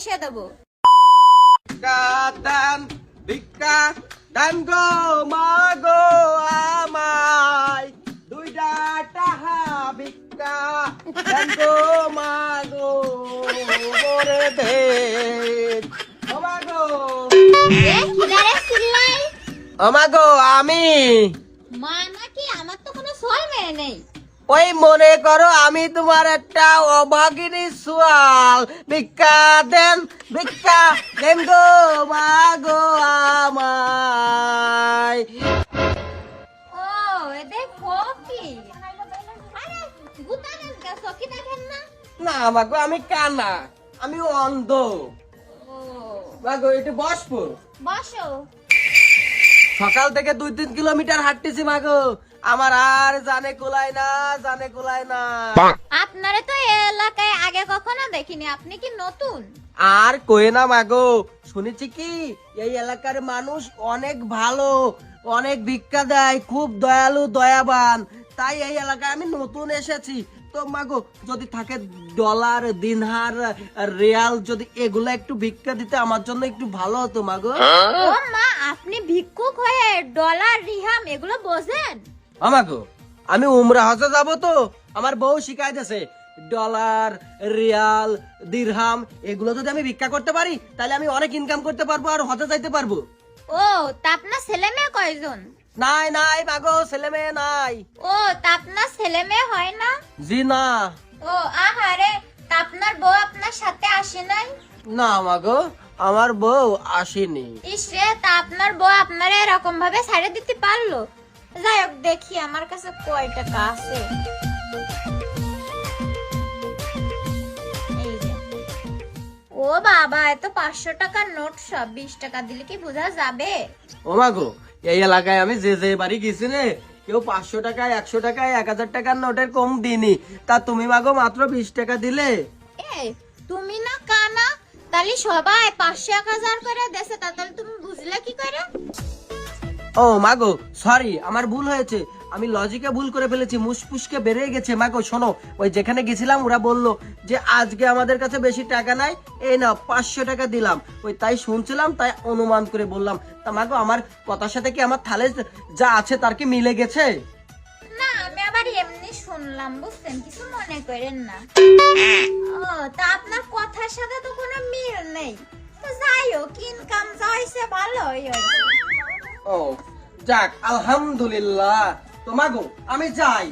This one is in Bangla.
বসিয়ে দেবো। দান ভিক্ষা দান গো মা গো আমায় দুইটা টাহা ভিক্ষা দান গো মা গো ওরে দে ও মা গো ও মা গো আমি মা নাকি? আমার তো কোনো সোয়াল মেয়ে নেই। ওই মনে করো আমি তোমার একটা অভাগিনী সোয়াল। ভিক্ষা দেন গো মা গো আমায়। ও দেখো কি আরে গুতা দেন কা সকি দেখেন না? না মাগো আমি কানা, আমি অন্ধ। ও মাগো একটু বসবো। বসো। সকাল থেকে 2-3 কিলোমিটার হাঁটতেছি মাগো, আমার আর জানে কুলায় না। আপনারে তো এই এলাকায় আগে কখনো দেখিনি, আপনি কি নতুন? আর কয়ে না মাগো, শুনেছি কি এই এলাকার মানুষ অনেক ভালো, অনেক ভিক্ষা দেয়, খুব দয়ালু দয়াবান। তাই এই এলাকায় আমি নতুন এসেছি। তো মাগো যদি থাকে ডলার দিনহার রিয়াল, যদি এগুলা একটু ভিক্ষা দিতে আমার জন্য একটু ভালো হতো মাগো। ও মা, আপনি ভিক্ষুক হয়ে ডলার রিহাম এগুলো বোঝেন? আমাগো আমি উমরা হজে যাব, তো আমার বউ শিখাই দিয়েছে ডলার রিয়াল দিরহাম এগুলো যদি আমি ভিক্ষা করতে পারি তাহলে আমি অনেক ইনকাম করতে পারবো আর হজে যাইতে পারবো। ও তা আপনার ছেলে মেয়ে কয়জন? নাই মাগো, ছেলে মেয়ে নাই। ও তা আপনার ছেলে মেয়ে হয় না? জি না। ও আহারে, তা আপনার বউ আপনার সাথে আসে নাই? না মাগো, আমার বউ আসেনি। ইসরে, তা আপনার বউ আপনারা এরকম ভাবে ছাড়ে দিতে পারলো? যাই হোক, দেখি আমার কাছে কয় টাকা আছে। এই যে। ও বাবা, এত 500 টাকার নোট, সব 20 টাকা দিলে কি বোঝা যাবে? ও মাগো এই এলাকায় আমি যে বাড়ি গেছি রে, কেউ 500 টাকায় 100 টাকায় 1000 টাকার নোটের কম দিনি। তা তুমি মাগো মাত্র 20 টাকা দিলে। এই তুমি না কানা, তাহলে সবাই 500-1000 করে দেশে, তাহলে তুমি বুঝলে কি করে? ও মাগো সরি, আমার ভুল হয়েছে, আমি লজিকে ভুল করে ফেলেছি, মুসফুসকে বেড়ে গেছে। মাগো শোনো, ওই যেখানে গেছিলাম ওরা বললো যে আজকে আমাদের কাছে বেশি টাকা নাই, এই না 500 টাকা দিলাম। ওই তাই শুনছিলাম, তাই অনুমান করে বললাম। তা মাগো আমার কথার সাথে কি আমার থালে যা আছে তার কি মিলে গেছে? না, আমি আবার এমনি শুনলাম, বুঝছেন, কিছু মনে করেন না। ও তা আপনার কথার সাথে তো কোনো মিল নেই। তো যাই হোক, ইনকাম যা হইছে ভালোই হইছে। ও যাক আলহামদুলিল্লাহ। তো মাগো আমি যাই।